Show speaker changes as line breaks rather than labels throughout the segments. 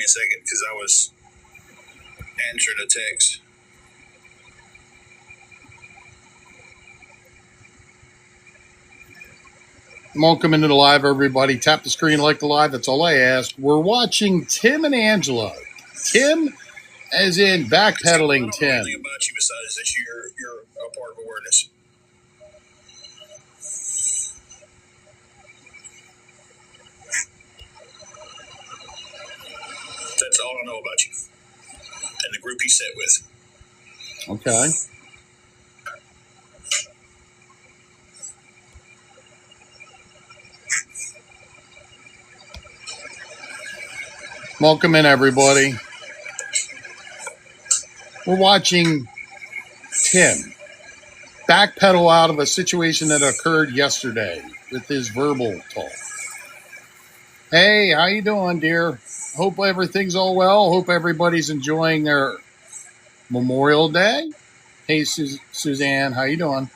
a second because I was answering a text.
Welcome into the live, everybody. Tap the screen, like the live. That's all I ask. We're watching Tim and Angela. Tim, as in backpedaling.
I don't know
Tim.
anything about you besides that you're a part of awareness. That's all I know about you and the group you sit with.
Okay. Welcome in, everybody. We're watching Tim backpedal out of a situation that occurred yesterday with his verbal talk. Hey, how you doing, dear? Hope everything's all well. Hope everybody's enjoying their Memorial Day. Hey, Suzanne, how you doing?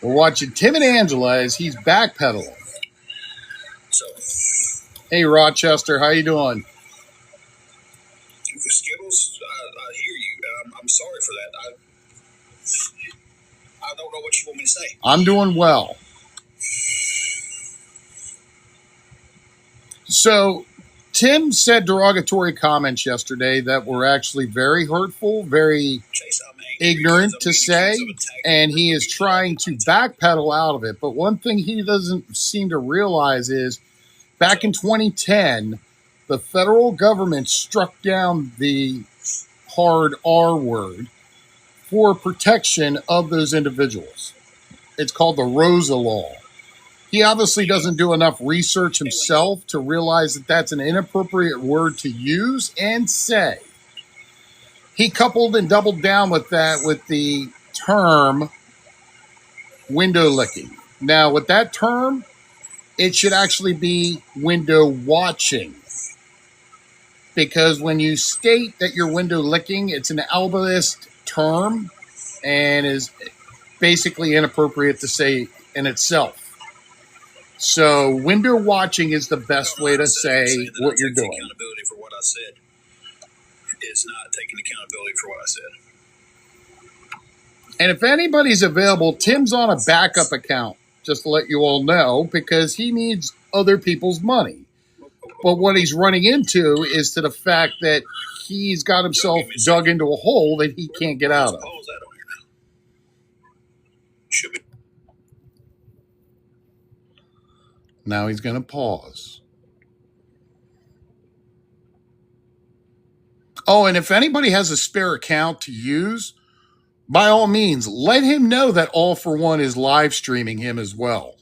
We're watching Tim and Angela as he's backpedaling.
So,
hey, Rochester, how you doing?
Skittles, I hear you. I'm sorry for that. I don't know what you want me to say.
I'm doing well. So, Tim said derogatory comments yesterday that were actually very hurtful, very ignorant to say, and he is trying to backpedal out of it. But one thing he doesn't seem to realize is back in 2010, the federal government struck down the hard R word for protection of those individuals. It's called the Rosa Law. He obviously doesn't do enough research himself to realize that that's an inappropriate word to use and say. He coupled and doubled down with that with the term window licking. Now, with that term, it should actually be window watching. Because when you state that you're window licking, it's an ableist term and is basically inappropriate to say in itself. So window watching is the best way to say what you're doing.
Accountability for what I said is not taking accountability for what I said.
And if anybody's available, Tim's on a backup account, just to let you all know, because he needs other people's money. But what he's running into is to the fact that he's got himself dug into a hole that he can't get out of. Now he's going to pause. Oh, and if anybody has a spare account to use, by all means, let him know that All for One is live streaming him as well.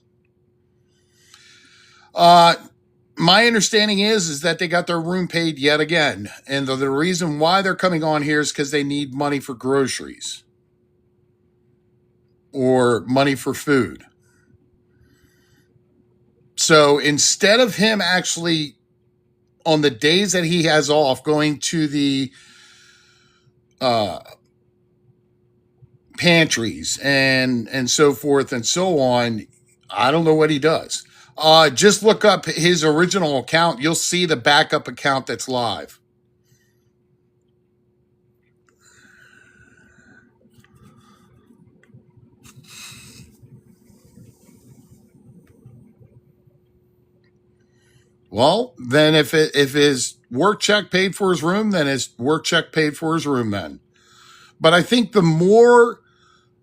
My understanding is that they got their room paid yet again. And the reason why they're coming on here is because they need money for groceries or money for food. So instead of him actually, on the days that he has off, going to the pantries and so forth and so on, I don't know what he does. Just look up his original account. You'll see the backup account that's live. Well, then if his work check paid for his room, then his work check paid for his room then. But I think the more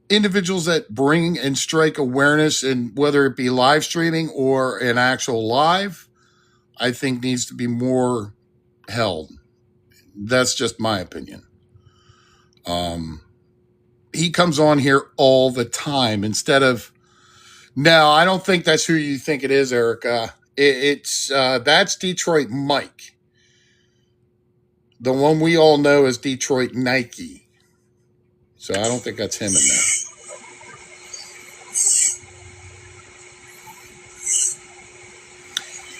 individuals that bring and strike awareness, and whether it be live streaming or an actual live, I think needs to be more held. That's just my opinion. He comes on here all the time instead of, no, I don't think that's who you think it is, Erica. That's Detroit Mike. The one we all know is Detroit Nike. So I don't think that's him in there.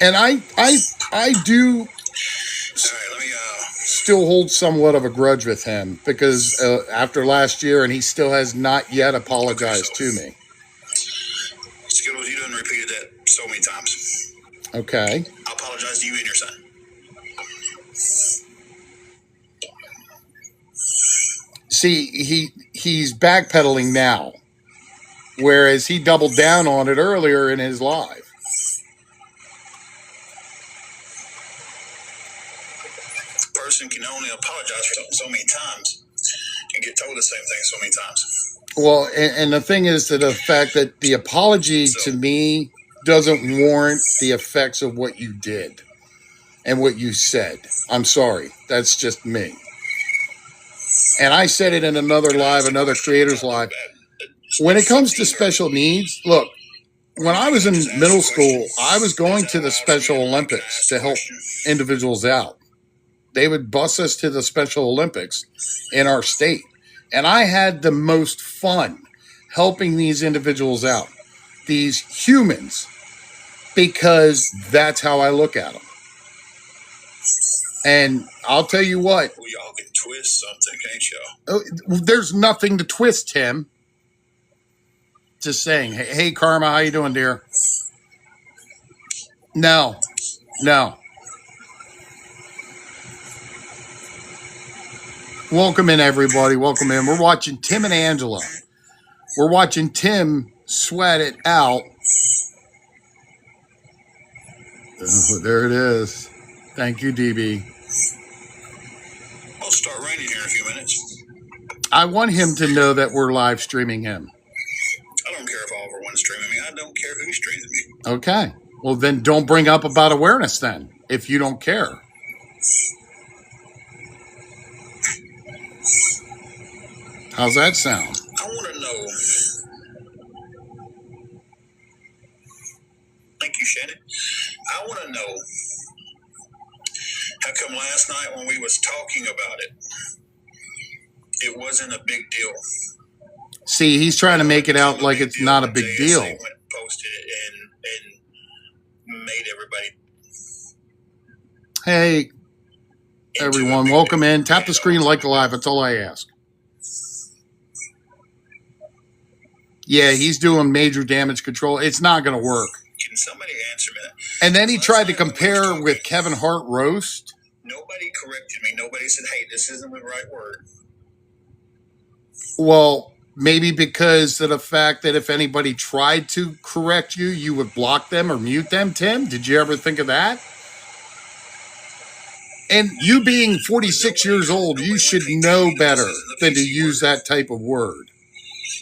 And I do still hold somewhat of a grudge with him because after last year, and he still has not yet apologized to me.
Skittles, you done repeated that so many times.
Okay.
I apologize to you and your son.
See, he's backpedaling now, whereas he doubled down on it earlier in his live.
The person can only apologize for something so many times and get told the same thing so many times.
Well, and the thing is that the fact that the apology to me doesn't warrant the effects of what you did and what you said. I'm sorry. That's just me. And I said it in another live, another creator's live. When it comes to special needs, look, when I was in middle school, I was going to the Special Olympics to help individuals out. They would bus us to the Special Olympics in our state. And I had the most fun helping these individuals out, these humans, because that's how I look at them. And I'll tell you what.
Well, y'all can twist something, can't y'all?
There's nothing to twist, Tim. Just saying. Hey, Karma, how you doing, dear? No. Welcome in, everybody. Welcome in. We're watching Tim and Angela. We're watching Tim sweat it out. Oh, there it is. Thank you, DB.
It'll start raining here in a few minutes.
I want him to know that we're live streaming him.
I don't care if Oliver one's streaming me. I don't care who streams me.
Okay. Well, then don't bring up about awareness then, if you don't care. How's that sound?
I want to know. Thank you, Shannon. I want to know how come last night when we was talking about it, it wasn't a big deal.
See, he's trying to make it out like it's not a big deal.
Went and posted it and made everybody.
Hey, everyone, welcome in. Tap the screen, like the live. That's all I ask. Yeah, he's doing major damage control. It's not going to work.
Can somebody answer me that?
And then he tried to compare with Kevin Hart roast.
Nobody corrected me. Nobody said, hey, this isn't the right word.
Well, maybe because of the fact that if anybody tried to correct you, you would block them or mute them, Tim? Did you ever think of that? And you being 46 years old, you should know better than to use that type of word.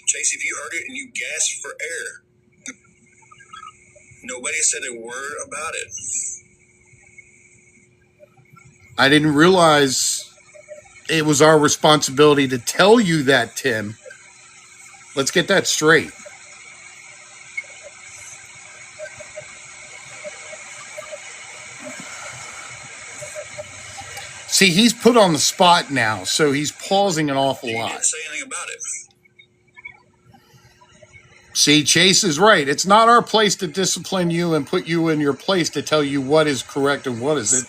Chase, if you heard it and you gasped for air, nobody said a word about it.
I didn't realize it was our responsibility to tell you that, Tim. Let's get that straight. See, he's put on the spot now, so he's pausing an awful lot.
You didn't say anything about it.
See, Chase is right. It's not our place to discipline you and put you in your place to tell you what is correct and what isn't.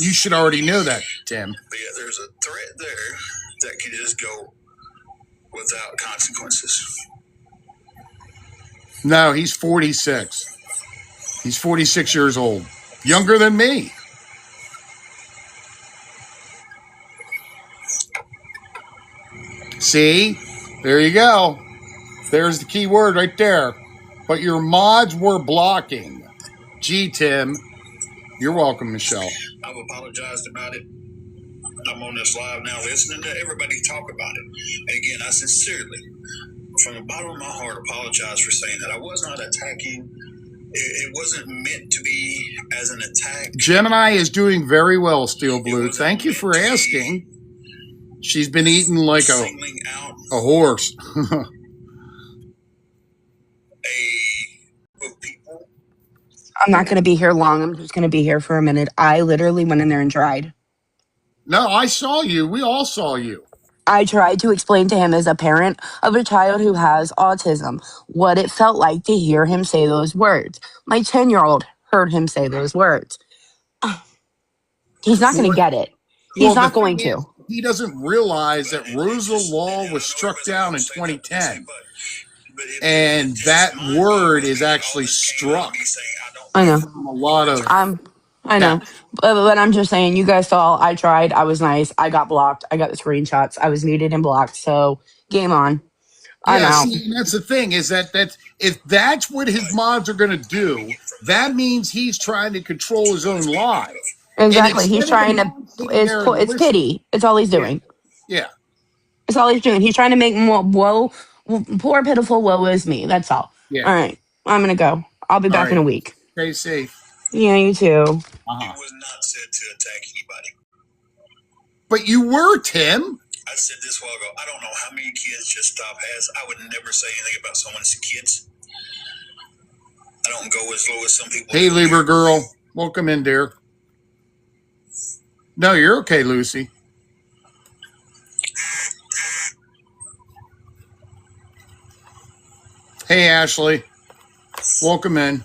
You should already know that, Tim.
But yeah, there's a threat there that can just go without consequences.
No, he's 46. He's 46 years old. Younger than me. See? There you go. There's the key word right there. But your mods were blocking. Gee, Tim. You're welcome, Michelle.
I've apologized about it. I'm on this live now listening to everybody talk about it. And again, I sincerely, from the bottom of my heart, apologize for saying that. I was not attacking. It wasn't meant to be as an attack.
Gemini is doing very well, Steel Blue. Thank you for asking. She's been eating like a horse.
People.
I'm not going to be here long. I'm just going to be here for a minute. I literally went in there and tried.
No, I saw you. We all saw you.
I tried to explain to him as a parent of a child who has autism what it felt like to hear him say those words. My 10-year-old heard him say those words. He's not going to get it. He's not going to.
He doesn't realize that Rosa Law was struck down in 2010. And that word is actually struck.
I know.
From a lot of
I
That
know. But I'm just saying, you guys saw, I tried. I was nice. I got blocked. I got the screenshots. I was muted and blocked. So game on. I'm
yeah,
out.
see, and that's the thing is that if that's what his mods are going to do, that means he's trying to control his own live. And
Exactly. He's
instead of the
trying to,
mods sitting there and
it's
listening,
pity. It's all he's
yeah,
doing.
yeah,
It's all he's doing. He's trying to make more poor, pitiful, woe is me. That's all.
yeah.
All right. I'm going to go. I'll be
All
back in
right,
a week.
stay safe.
Yeah, you too.
Uh-huh.
It was not said to attack anybody.
But you were, Tim.
I said this a while ago. I don't know how many kids Just Stop has. I would never say anything about someone's kids. I don't go as low as some people.
Hey, Lieber girl. Welcome in, dear. No, you're okay, Lucy. Hey, Ashley. Welcome in.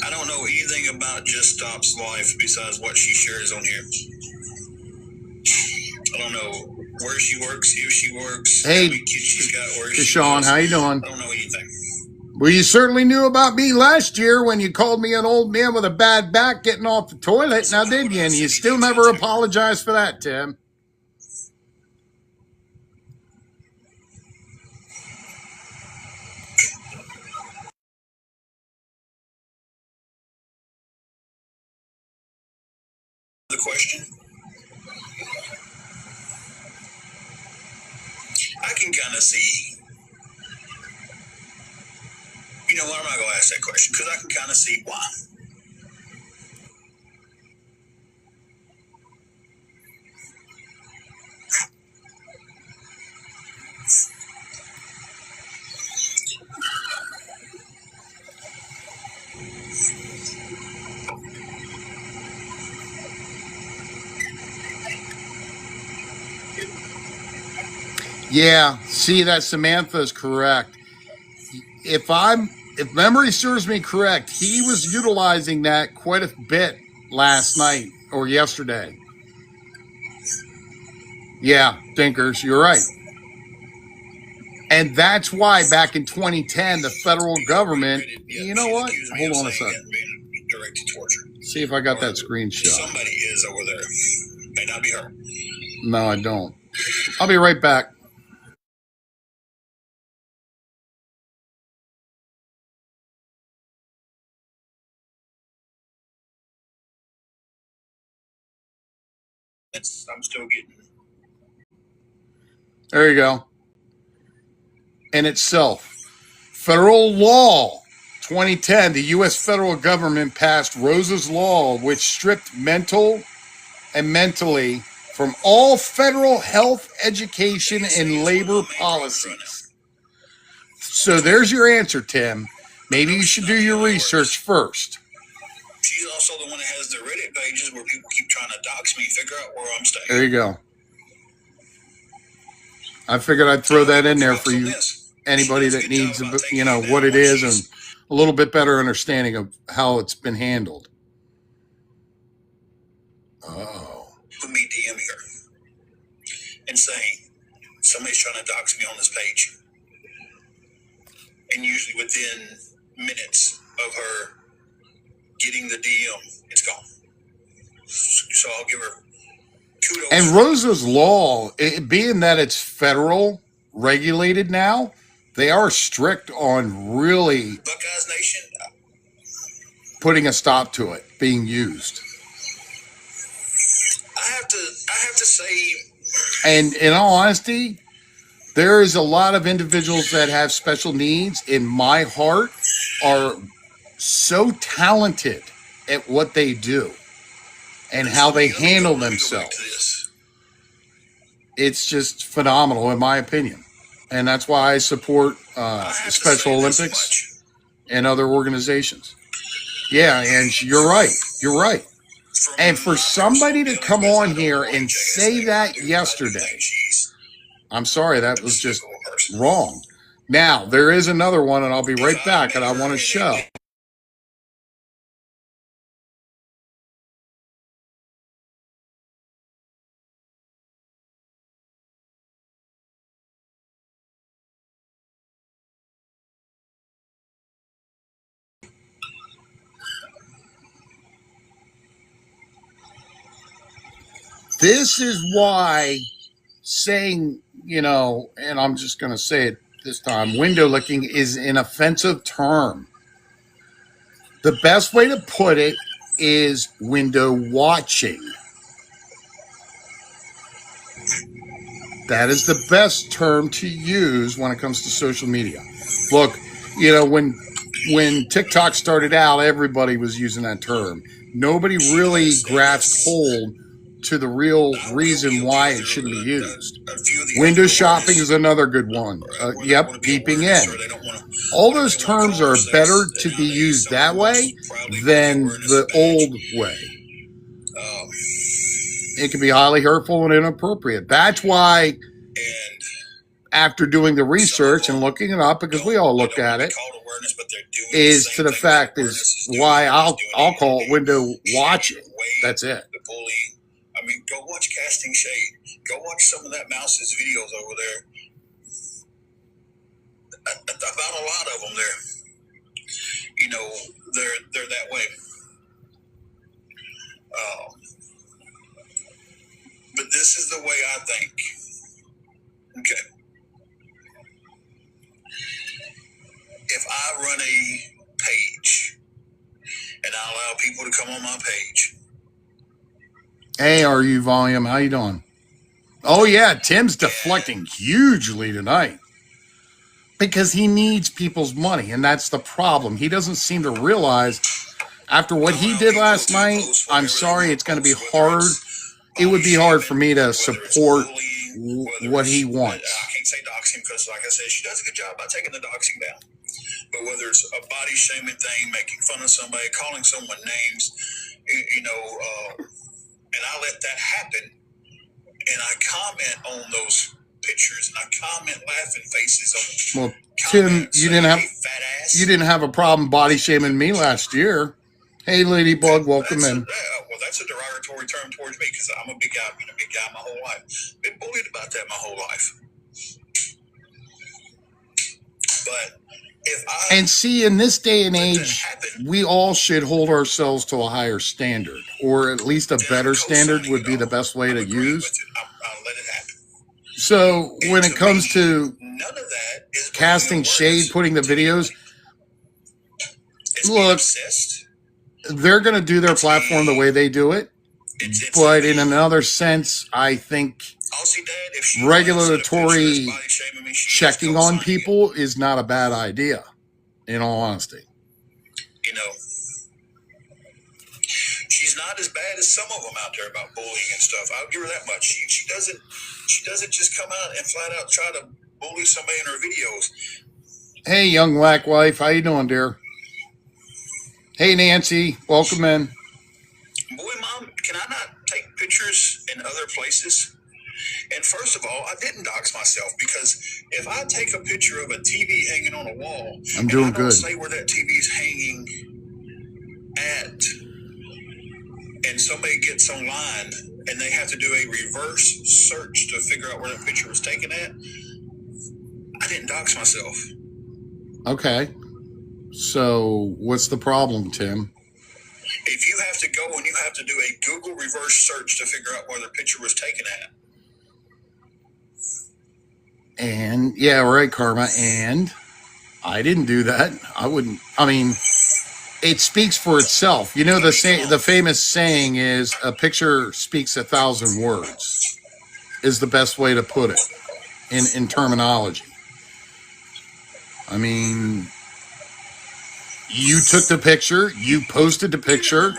I don't know anything about Just Stop's life besides what she shares on here. I don't know where she works, if she works,
Hey,
how many kids she's got, where
Deshaun, how you doing?
I don't know anything.
Well, you certainly knew about me last year when you called me an old man with a bad back getting off the toilet, now did you? And you still never apologized for that, Tim.
The question? I can kind of see. You know what? I'm not going to ask that question because I can kind of see why.
Yeah, see that Samantha is correct. If memory serves me correct, he was utilizing that quite a bit last night or yesterday. Yeah, Dinkers, you're right. And that's why back in 2010, the federal government, you know what? Hold on a second. See if I got that screenshot.
Somebody is over there. May not be her.
No, I don't. I'll be right back.
I'm still getting.
There you go. In itself, federal law 2010, the U.S. federal government passed Rose's Law, which stripped mental and mentally from all federal health, education, and labor policies. So there's your answer, Tim. Maybe you should do your research first.
She's also the one that has the Reddit pages where people keep trying to dox me, figure out where I'm staying.
There you go. I figured I'd throw that in there for you, anybody that needs, what it is and a little bit better understanding of how it's been handled. Oh.
Put me DM her and saying somebody's trying to dox me on this page. And usually within minutes of her getting the DM, it's gone. So I'll give her kudos.
And Rose's Law, being that it's federal regulated now, they are strict on really
Buckeyes Nation
putting a stop to it being used.
I have to say,
and in all honesty, there is a lot of individuals that have special needs in my heart are so talented at what they do and how they handle themselves. It's just phenomenal in my opinion. And that's why I support Special Olympics and other organizations. Yeah, and you're right. You're right. And for somebody to come on here and say that yesterday, I'm sorry, that was just wrong. Now, there is another one, and I'll be right back, and I want to show. This is why saying, and I'm just going to say it this time, window licking is an offensive term. The best way to put it is window watching. That is the best term to use when it comes to social media. Look, when TikTok started out, everybody was using that term. Nobody really grasped hold to the real reason why it shouldn't be used. Window shopping is another good one. Peeping in. All those terms are better to be used that way than the old way. It can be highly hurtful and inappropriate. That's why, after doing the research and looking it up, because we all look at it, is to the fact is why I'll call it window watching. That's it.
I mean, go watch Casting Shade. Go watch some of that Mouse's videos over there. About a lot of them, they're that way. But this is the way I think. Okay. If I run a page and I allow people to come on my page.
Hey, RU Volume, how you doing? Oh yeah, Tim's deflecting hugely tonight because he needs people's money, and that's the problem. He doesn't seem to realize after what he did last night, I'm sorry, it's going to be hard. It would be hard for me to support what he wants.
I can't say doxing because, like I said, she does a good job by taking the doxing down. But whether it's a body shaming thing, making fun of somebody, calling someone names, and I let that happen, and I comment on those pictures, and I comment laughing faces on.
Well, Tim, you didn't have a problem body shaming me last year. Hey, Ladybug, welcome in.
Well, that's a derogatory term towards me because I'm a big guy. I've been a big guy my whole life. Been bullied about that my whole life. But
and see, in this day and age, we all should hold ourselves to a higher standard, or at least a better standard would be the best way to use.
I'll let it happen.
So when it comes to Casting Shade, putting the videos, look, they're going to do their platform the way they do it. But in another sense, I think regulatory checking on people is not a bad idea, in all honesty.
She's not as bad as some of them out there about bullying and stuff. I'll give her that much. She doesn't just come out and flat out try to bully somebody in her videos.
Hey, young black wife, how you doing, dear? Hey, Nancy, welcome in.
Boy, Mom, can I not take pictures in other places? And first of all, I didn't dox myself because if I take a picture of a TV hanging on a wall,
I'm doing
and I don't
good.
say where that TV is hanging at, and somebody gets online and they have to do a reverse search to figure out where that picture was taken at, I didn't dox myself.
Okay. So what's the problem, Tim?
If you have to go and you have to do a Google reverse search to figure out where the picture was taken at.
And yeah, right, Karma. And I didn't do that. It speaks for itself. The famous saying is a picture speaks 1,000 words is the best way to put it in terminology. I mean, you took the picture, you posted the picture,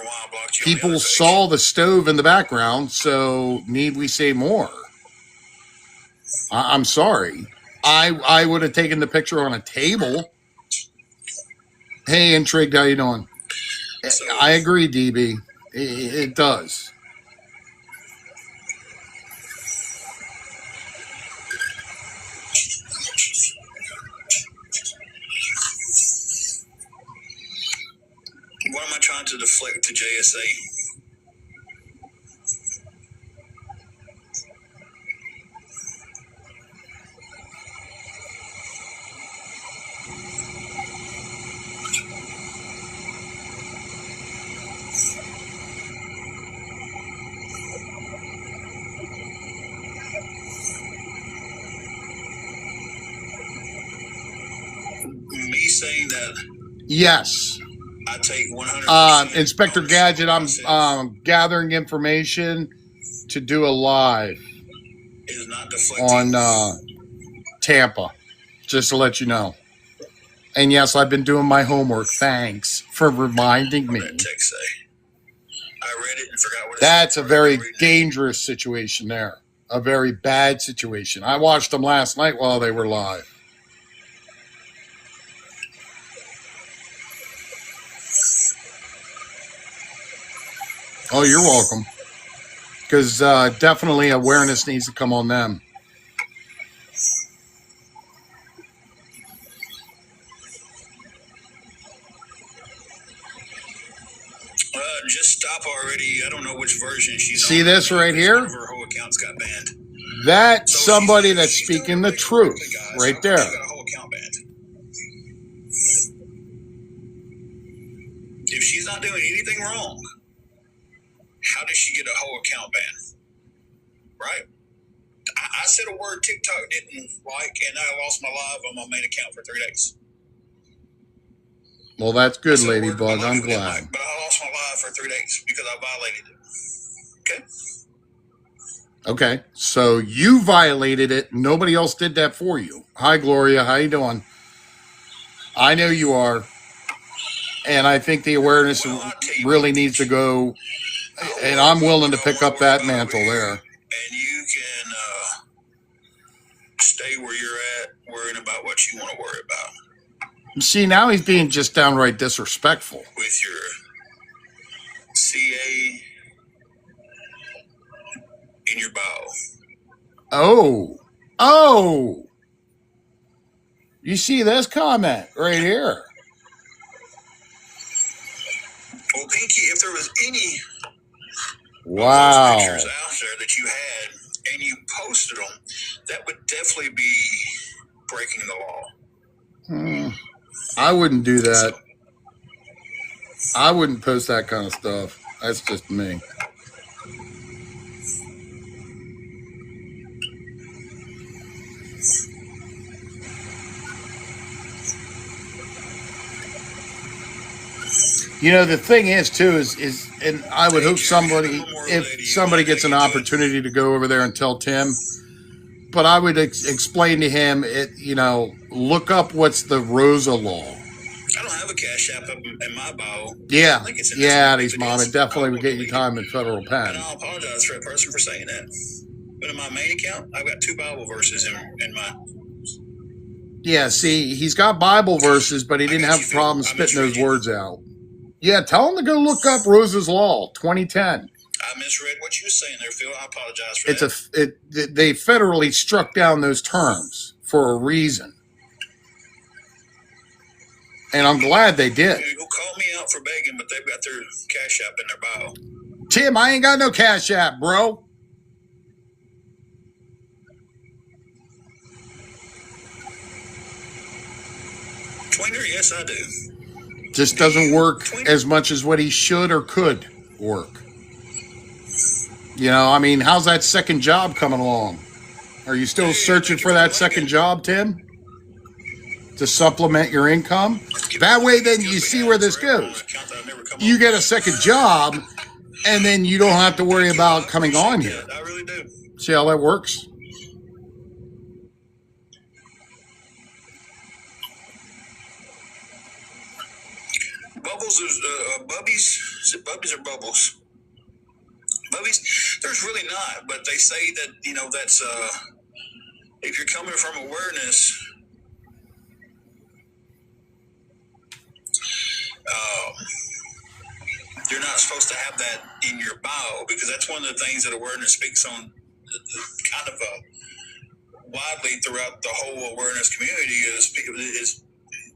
people saw the stove in the background, so need we say more? I'm sorry. I would have taken the picture on a table. Hey, Intrigued, how you doing? I agree, DB. It does.
What am I trying to deflect to JSA? he's saying that
Yes.
I take 100%.
Inspector Gadget, I'm gathering information to do a live
Is not deflecting
on Tampa, just to let you know. And yes, I've been doing my homework. Thanks for reminding me.
What did that text say? I read it and forgot what it
That's
said.
a very dangerous situation there. A very bad situation. I watched them last night while they were live. Oh, you're welcome. Because definitely awareness needs to come on them.
Just stop already. I don't know which version she's on.
See this right here?
One of her whole accounts got banned.
That's somebody that's speaking the truth right there.
She got a whole account banned. If she's not doing anything wrong, how does she get a whole account banned? Right? I said a word TikTok didn't like, and I lost my live on my main account for 3 days.
Well, that's good, Ladybug. I'm glad.
Like, but I lost my live for 3 days because I violated it. Okay.
Okay. So you violated it. Nobody else did that for you. Hi, Gloria. How you doing? I know you are. And I think the awareness really needs to go. And I'm willing to pick up that mantle there.
And you can stay where you're at, worrying about what you want to worry about.
See, now he's being just downright disrespectful.
With your CA in your bio.
Oh. You see this comment right here.
Well, Pinky, if there was any
wow
pictures out there that you had and you posted them, that would definitely be breaking the law.
I wouldn't do that. I wouldn't post that kind of stuff. That's just me. You know, the thing is, too, is and I would hope somebody, if somebody gets an opportunity to go over there and tell Tim, but I would explain to him, look up what's the Rosa law.
I don't have a Cash App in my bio.
Yeah, Mom. It definitely would get you time in federal pen.
And I'll apologize for that person for saying that. But in my main account, I've got 2 Bible verses in mine.
Yeah, see, he's got Bible verses, but he didn't have a problem spitting those words out. Yeah, tell him to go look up Rose's Law, 2010.
I misread what you were saying there, Phil. I apologize for that.
They federally struck down those terms for a reason. And I'm glad they did.
People call me out for begging, but they've got their Cash App in their bio.
Tim, I ain't got no Cash App, bro.
Twinger, yes, I do.
Just doesn't work as much as what he should or could work. How's that second job coming along? Are you still searching for that second job, Tim? To supplement your income? That way, then you see where this goes. You get a second job, and then you don't have to worry about coming on here.
I really do.
See how that works?
Bubbles is Bubbies. Is it Bubbies or Bubbles? Bubbies. There's really not, but they say that that's if you're coming from awareness. You're not supposed to have that in your bio because that's one of the things that awareness speaks on, kind of widely throughout the whole awareness community is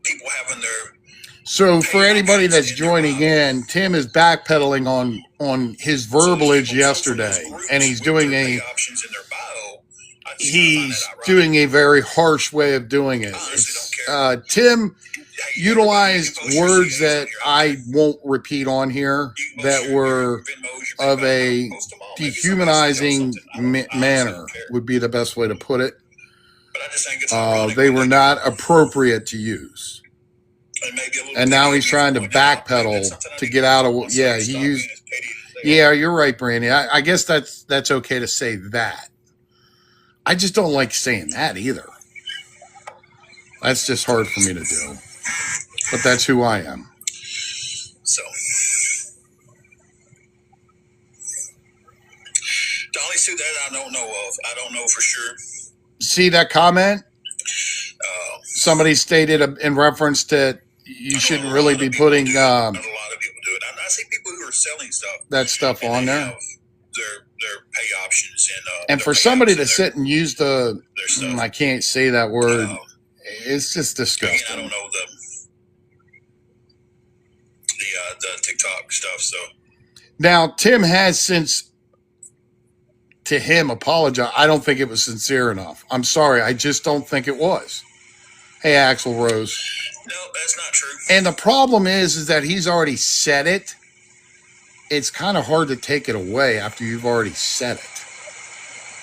people having their.
So for anybody that's joining in, Tim is backpedaling on his verbalage yesterday, and he's doing a very harsh way of doing it. Tim utilized words that I won't repeat on here that were of a dehumanizing manner would be the best way to put it. They were not appropriate to use.
And maybe a little
And now
petty
he's
at this
trying to
point. And that's
backpedal
something I
to
need
get
to
out
work
of.
on. So
Yeah,
he
he
stopped
used.
being as petty as they
Yeah,
are.
you're right, Brandy. I guess that's okay to say that. I just don't like saying that either. That's just hard for me to do. But that's who I am.
So, Dolly Sue, that I don't know of. I don't know for sure.
See that comment? Somebody stated in reference to you shouldn't really be putting
a lot of people do it. I see people who are selling stuff
that stuff on there.
Their pay options
and for somebody to sit and use the I can't say that word. It's just disgusting.
I don't know the TikTok stuff. So
now Tim has since to him apologized. I don't think it was sincere enough. I'm sorry. I just don't think it was. Hey, Axl Rose.
No, that's not true.
And the problem is that he's already said it. It's kind of hard to take it away after you've already said it.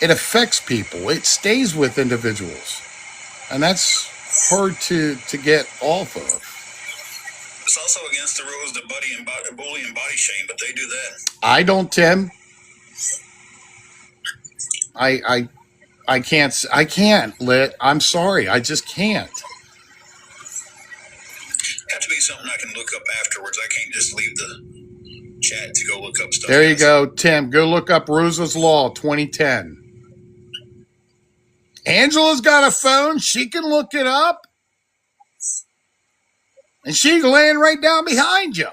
It affects people. It stays with individuals. And that's hard to get off of.
It's also against the rules to bully and body shame, but they do that.
I don't, Tim. I can't, Lit. I'm sorry. I just can't.
Have to be something I can look up afterwards. I can't just leave the chat to go look up stuff.
There you go, Tim. Go look up Rosa's Law 2010. Angela's got a phone. She can look it up. And she's laying right down behind you.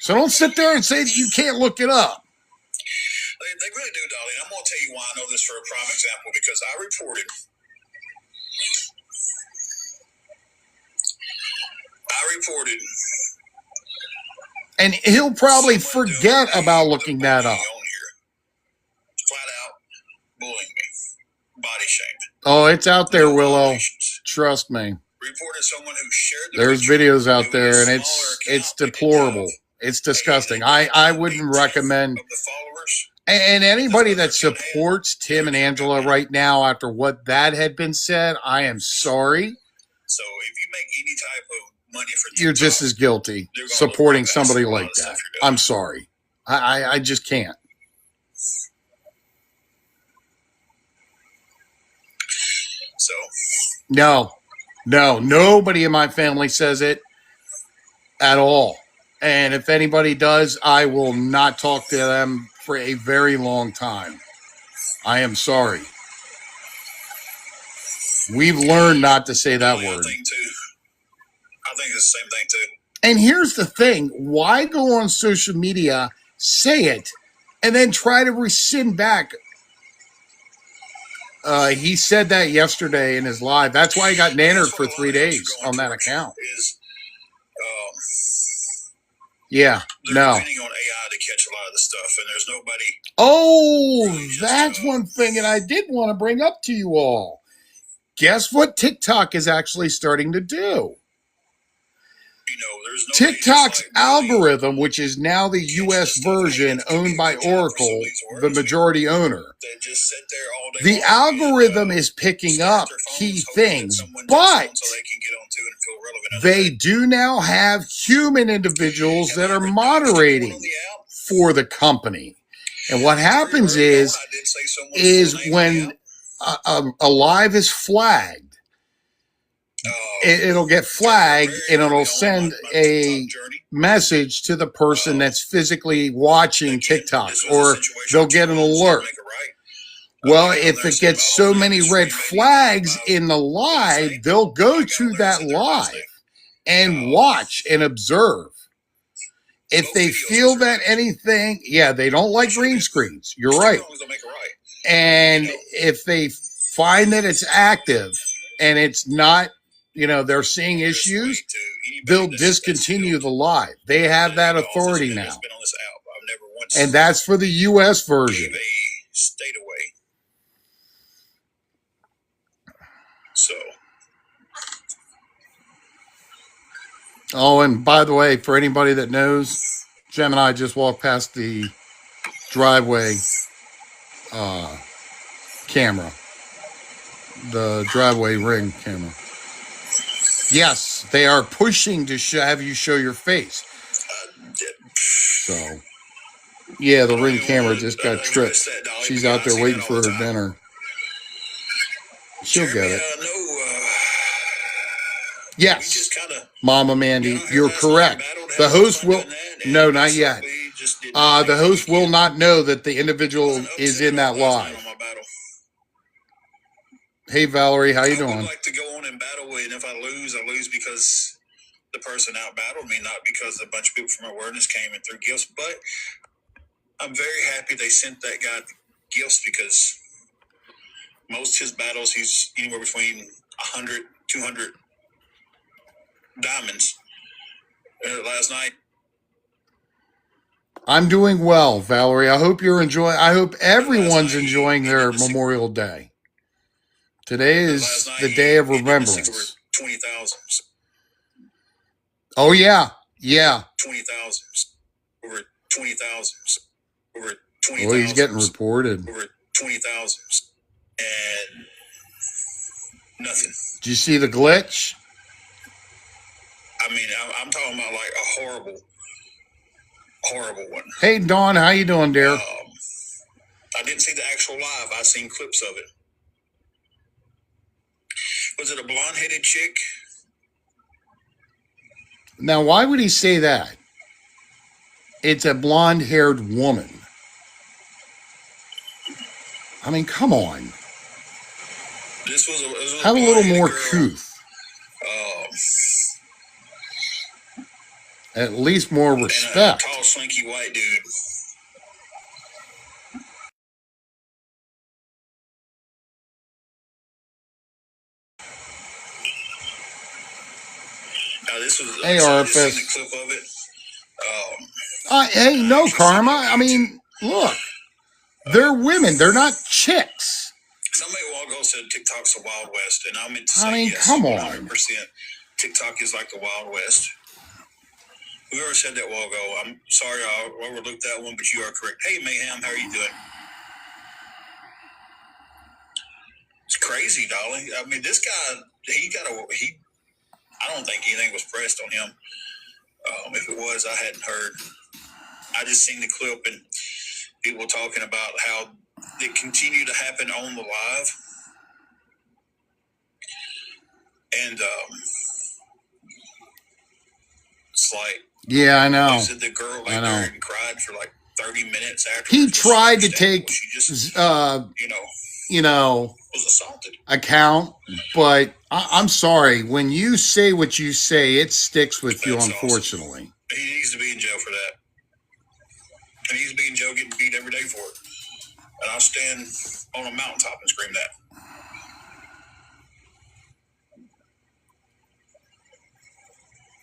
So don't sit there and say that you can't look it up.
They really do, Dolly. And I'm going to tell you why I know this for a prime example, because I reported.
And he'll probably forget about looking that up.
Flat out bullying me. Body shamed.
Oh, it's out there, Willow. Trust me.
Reported someone who shared
There's videos out there, and it's deplorable. It's disgusting. I wouldn't recommend. And anybody that supports Tim and Angela right now after what that had been said, I am sorry.
So if you make any type of money for TikTok,
you're just as guilty supporting somebody like that. I'm sorry. I just can't.
So
no, nobody in my family says it at all. And if anybody does, I will not talk to them for a very long time. I am sorry. We've learned not to say that word.
I think it's the same thing too.
And here's the thing. Why go on social media, say it, and then try to rescind back? He said that yesterday in his live. That's why he got nannered for 3 days on that account. Yeah, no.
They're depending on AI to catch a lot of the stuff, and there's nobody.
Oh, that's one thing that I did want to bring up to you all. Guess what TikTok is actually starting to do? TikTok's algorithm, which is now the U.S. version owned by Oracle, the majority owner. The algorithm is picking up key things, but they do now have human individuals that are moderating for the company. And what happens is when a live is flagged, it'll get flagged and it'll send a message to the person that's physically watching TikTok, or they'll get an alert. Well, if it gets so many red flags in the live, they'll go to that live and watch and observe. If they feel that anything, they don't like green screens. You're right. And if they find that it's active and it's not, they're seeing issues, they'll discontinue the live. They have that authority now. And that's for the U.S. version.
Stayed away. So.
Oh, and by the way, for anybody that knows, Gemini just walked past the driveway camera. the driveway ring camera. Yes, they are pushing to have you show your face. So, yeah, the ring camera just got tripped. She's out there waiting for her dinner. She'll get it. Yes, Mama Mandy, you're correct. The host will... No, not yet. The host will not know that the individual is in that live. Hey, Valerie, how you doing? I would like to go on and battle, and if I lose because the person out-battled me, not because a bunch of people from Awareness came and threw gifts. But I'm very happy they sent that guy gifts, because most of his battles, he's anywhere between 100, 200 diamonds. Last night. I'm doing well, Valerie. I hope you're enjoying. I hope everyone's enjoying their Memorial Day. Today is the day of remembrance. 20,000. Oh yeah, yeah. 20,000. Over 20,000. Over 20,000. Well, he's getting reported. Over 20,000. And nothing. Did you see the glitch? I mean, I'm talking about like a horrible one. Hey, Dawn, how you doing, dear? I didn't see the actual live. I seen clips of it. Was it a blonde-headed chick? Now, why would he say that? It's a blonde-haired woman. I mean, come on. Have a little more truth. At least more respect. And a tall, slinky white dude. Hey, RFS. Clip of it. Hey, no, Karma. I mean, look. They're women. They're not chicks. Somebody a while ago said TikTok's the Wild West, and I meant to say, yes, come on. 100%. TikTok is like the Wild West. Whoever said that a while ago, I'm sorry I overlooked that one, but you are correct. Hey, Mayhem, how are you doing? It's crazy, Dolly. I mean, this guy, I don't think anything was pressed on him. If it was, I hadn't heard. I just seen the clip and people talking about how it continued to happen on the live. And it's like, yeah, I know. The girl there and cried for like 30 minutes after. He tried to take, was assaulted. Account, but I'm sorry. When you say what you say, it sticks with you, unfortunately. Awesome. He needs to be in jail for that. And he needs to be in jail getting beat every day for it. And I'll stand on a mountaintop and scream that.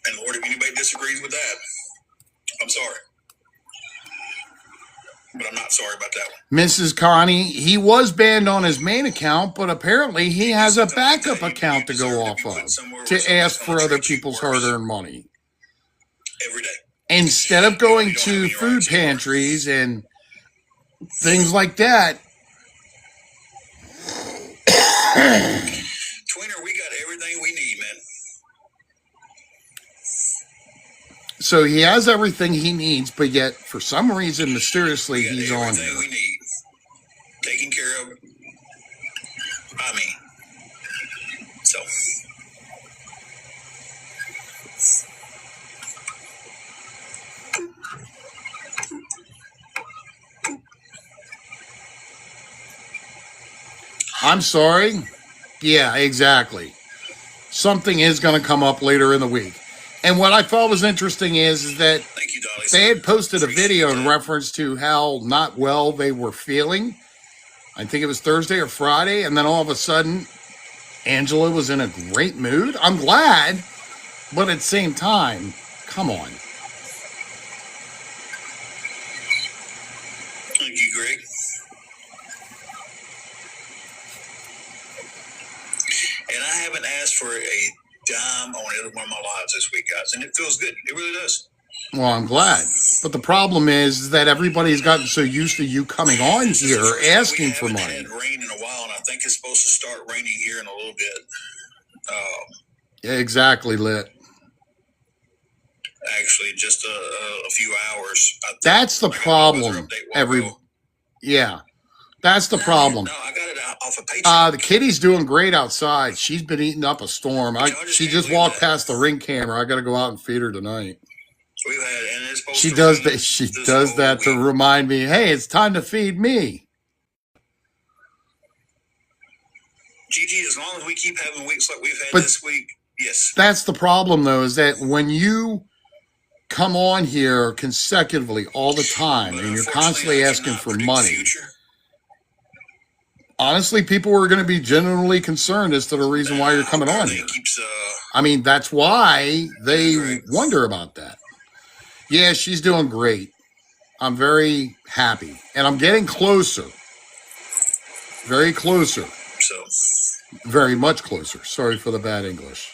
And Lord, if anybody disagrees with that, I'm sorry. But I'm not sorry about that one. Mrs. Connie, he was banned on his main account, but apparently he has a backup account to go off of to ask for other people's hard-earned money. Every day. Instead of going to food pantries and things like that. Twinner, we got everything we need, man. So he has everything he needs, but yet, for some reason, mysteriously, he's on here. Everything we need. Taking care of it. I mean. So. I'm sorry. Yeah, exactly. Something is going to come up later in the week. And what I thought was interesting is that they had posted a video in reference to how not well they were feeling. I think it was Thursday or Friday. And then all of a sudden, Angela was in a great mood. I'm glad. But at the same time, come on. Thank you, Greg. And I haven't asked for a dime on every one of my lives this week, guys, and it feels good. It really does. Well, I'm glad. But the problem is that everybody's gotten so used to you coming on here asking for money. We haven't had rain in a while, and I think
think it's supposed to start raining here in a little bit.
Exactly, Lit.
Actually, just a few hours.
That's the problem. Yeah, that's the problem.
No, I got it off of Patreon.
The kitty's doing great outside. She's been eating up a storm. She just walked past the ring camera. I got to go out and feed her tonight.
We've had, and it's supposed
She
to
does
rain
that. She
this
does
whole
that to
week.
remind me, hey, it's time to feed me.
Gigi, as long as we keep having weeks like we've had
But
this week, yes.
That's the problem, though, is that when you come on here consecutively all the time
But
and you're
unfortunately,
constantly
I
asking
cannot
for
predict the
money,
future.
honestly, people are going to be genuinely concerned as to the reason why you're coming on here. I mean, that's why they wonder about that. Yeah, she's doing great. I'm very happy. And I'm getting closer. Very closer.
So,
Very much closer. Sorry for the bad English.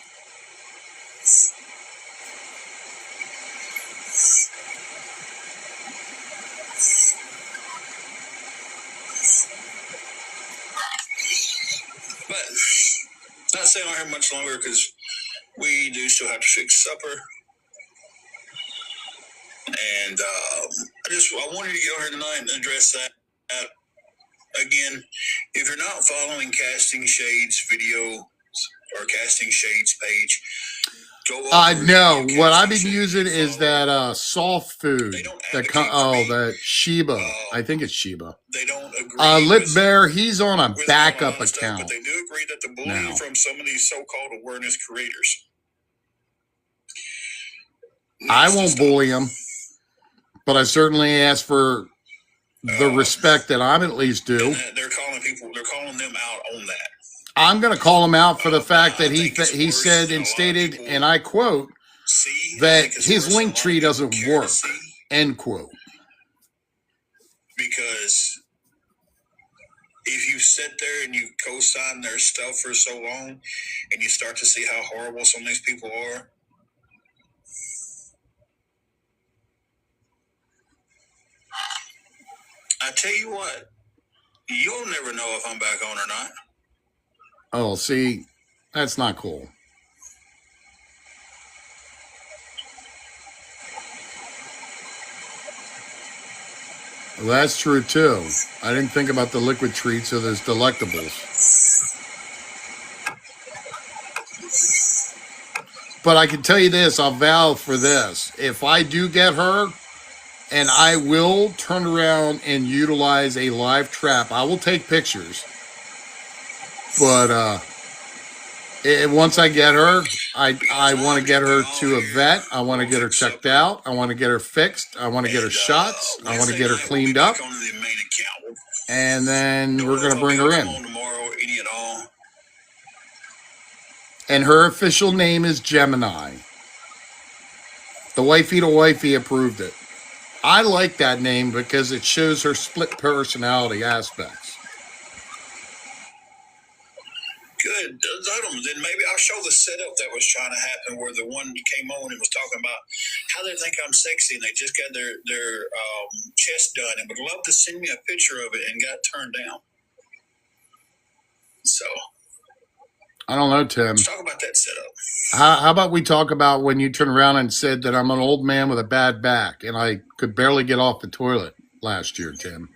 but not staying on here much longer because we do still have to fix supper. And I wanted to get on here tonight and address that. Again, if you're not following Casting Shades video or Casting Shades page, go over.
No, what I've been using is that soft food. That Sheba. I think it's Sheba.
They don't agree.
Lit Bear, he's on a backup
stuff,
account.
but they do agree that the bullying from some of these so-called awareness creators.
I won't bully him, but I certainly ask for the respect that I'm at least due.
They're calling them out on that.
I'm going to call him out for the fact that he said and stated, and I quote, that his link tree doesn't work, end quote.
Because if you sit there and you co-sign their stuff for so long and you start to see how horrible some of these people are, I tell you what, you'll never know if I'm back on or not.
Oh, see, that's not cool. Well, that's true, too. I didn't think about the liquid treats or those delectables. But I can tell you this, I'll vow for this. If I do get her, and I will turn around and utilize a live trap. I will take pictures. But once I get her, I want to get her to a vet. I want to get her checked out. I want to get her fixed. I want to get her shots. I want to get her cleaned up. And then we're going to bring her in. And her official name is Gemini. The wifey to wifey approved it. I like that name because it shows her split personality aspects.
Good. Then maybe I'll show the setup that was trying to happen where the one came on and was talking about how they think I'm sexy and they just got their chest done and would love to send me a picture of it and got turned down. So.
I don't know, Tim.
Let's talk about that setup.
How about we talk about when you turned around and said that I'm an old man with a bad back and I could barely get off the toilet last year, Tim?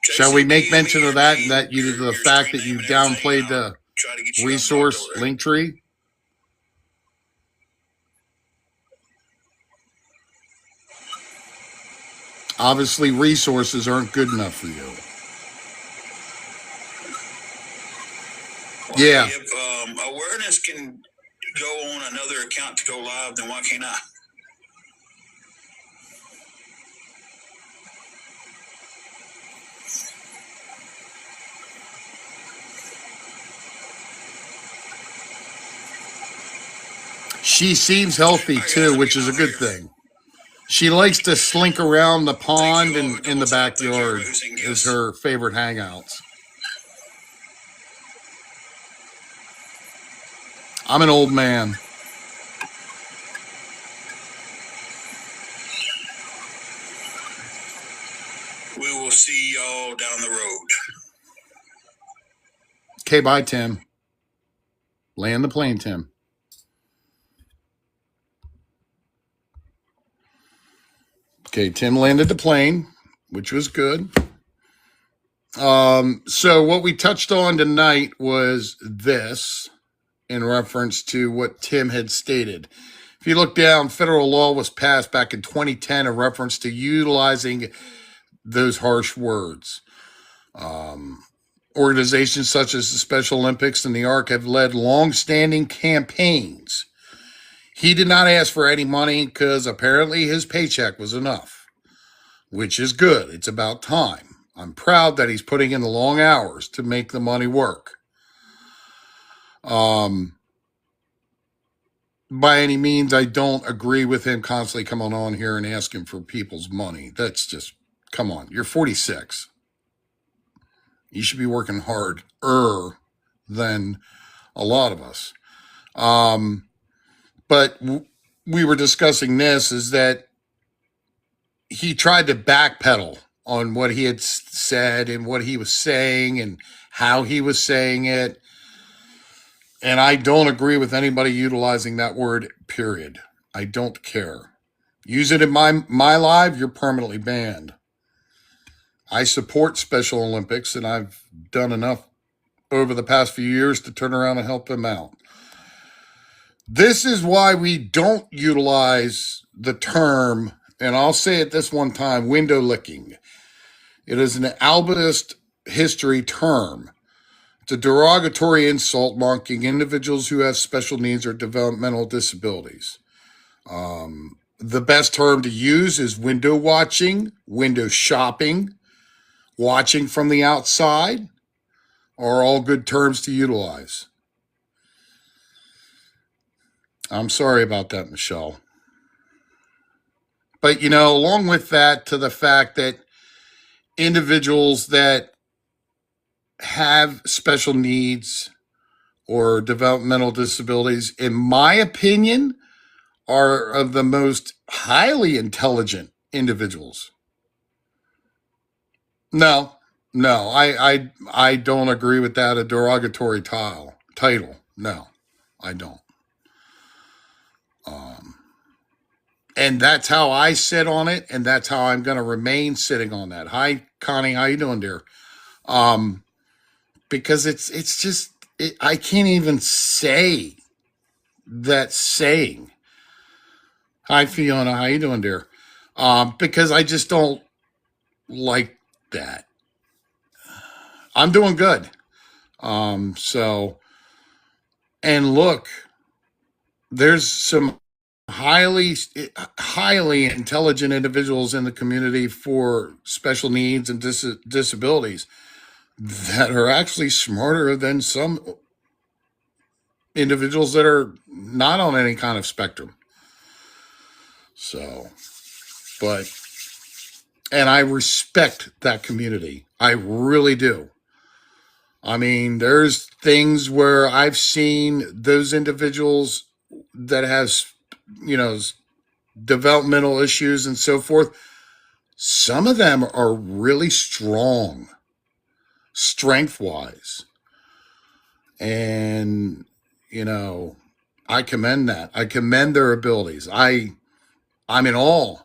Shall we make mention of that? The fact that you downplayed the resource link tree? Obviously, resources aren't good enough for you.
Well,
yeah.
If awareness can go on another account to go live, then why can't I?
She seems healthy too, which is a good thing. She likes to slink around the pond and in the backyard is her favorite hangouts. I'm an old man.
We will see y'all down the road.
Okay, bye, Tim. Land the plane, Tim. Okay, Tim landed the plane, which was good. So what we touched on tonight was this in reference to what Tim had stated. If you look down, federal law was passed back in 2010 in reference to utilizing those harsh words. Organizations such as the Special Olympics and the ARC have led long-standing campaigns. He did not ask for any money because apparently his paycheck was enough, which is good. It's about time. I'm proud that he's putting in the long hours to make the money work. By any means, I don't agree with him constantly coming on here and asking for people's money. That's just, come on, you're 46. You should be working harder than a lot of us. But we were discussing this, is that he tried to backpedal on what he had said and what he was saying and how he was saying it. And I don't agree with anybody utilizing that word, period. I don't care. Use it in my live, you're permanently banned. I support Special Olympics, and I've done enough over the past few years to turn around and help them out. This is why we don't utilize the term, and I'll say it this one time, window licking. It is an Albertist history term. It's a derogatory insult marking individuals who have special needs or developmental disabilities. The best term to use is window watching, window shopping, watching from the outside are all good terms to utilize. I'm sorry about that, Michelle. But, along with that, to the fact that individuals that have special needs or developmental disabilities, in my opinion, are of the most highly intelligent individuals. No, I don't agree with that. A derogatory title. No, I don't. And that's how I sit on it, and that's how I'm going to remain sitting on that. Hi, Connie, how you doing, dear? Because it's just, I can't even say that saying. Hi, Fiona, how you doing, dear? Because I just don't like that. I'm doing good. And look, there's some highly intelligent individuals in the community for special needs and disabilities that are actually smarter than some individuals that are not on any kind of spectrum. And I respect that community. I really do. I mean, there's things where I've seen those individuals that has, developmental issues and so forth. Some of them are really strong, strength-wise. And, I commend that. I commend their abilities. I'm in awe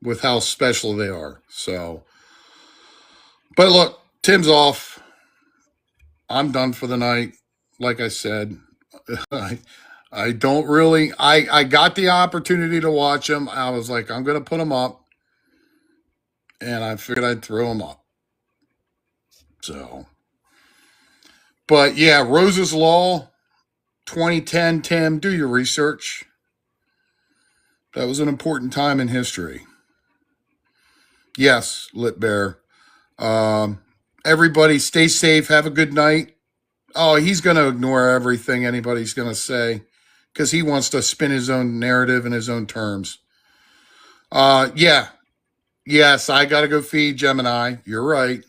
with how special they are. But look, Tim's off. I'm done for the night. Like I said, I don't really, I got the opportunity to watch him. I was like, I'm going to put him up. And I figured I'd throw him up. But yeah, Rose's Law, 2010, Tim, do your research. That was an important time in history. Yes, Lit Bear. Everybody stay safe. Have a good night. Oh, he's going to ignore everything anybody's going to say because he wants to spin his own narrative in his own terms. Yeah. Yes, I got to go feed Gemini. You're right.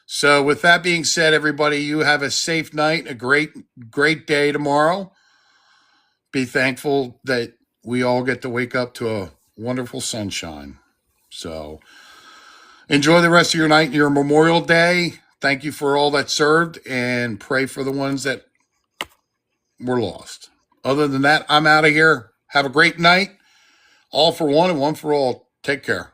So with that being said, everybody, you have a safe night, a great day tomorrow. Be thankful that we all get to wake up to a wonderful sunshine. So enjoy the rest of your night, your Memorial Day. Thank you for all that served, and pray for the ones that were lost. Other than that, I'm out of here. Have a great night. All for one and one for all. Take care.